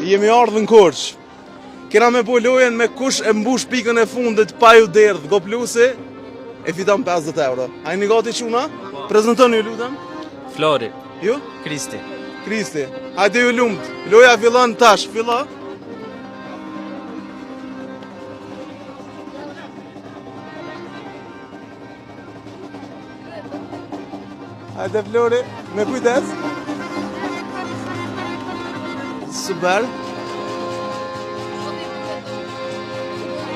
Jemi ardhur në Korçë. Kena me bo lojen me kush e mbush pikën e fundit pa ju derdh go plusi e fiton 50 euro. A jeni gati çuna? Prezantoni ju lutem. Flori. Ju? Kristi. Kristi. Hajde ju lumt. Loja fillon tash. Fillo. Hajde Flori, me kujdes. Super.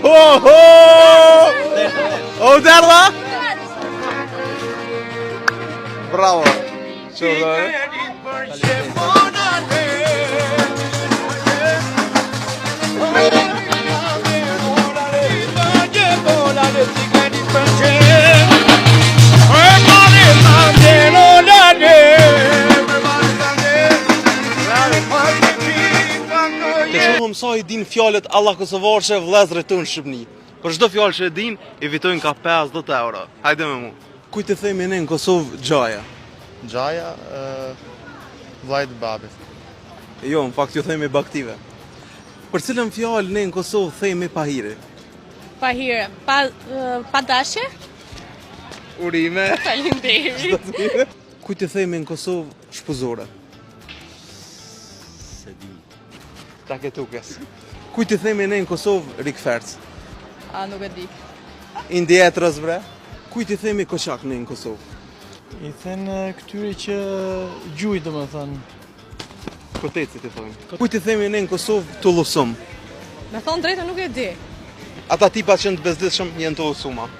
Oh, oh! Oh, derla! Bravo. Sa i din fjalët Allah kosovarëse vëllezërit tonë në Shqipëni. Për çdo fjalë që e din, i fitojnë ka 50 euro. Hajde me mu. Kujt e themi ne në Kosovë Xhaja? Xhaja, vllajt babit. Jo, në fakt ju themi baktive. Për cilën fjalë ne në Kosovë themi pahiri? Pahire. Pa dashje? Urime. Faleminderit. Kujt e themi në Kosovë shpuzore? Ta ke tukes. Kujt i themi ne në Kosovë rikferc? Nuk e di. Indjetërës bre. Kujt i themi koçak ne në Kosovë? I thënë këtyre që gjuj dhe më thënë. Kotecit i thojnë. Kujt i themi ne në Kosovë tullusum? Me thonë drejtë nuk e di. Ata tipat që në të bezdishëm jenë tullusuma.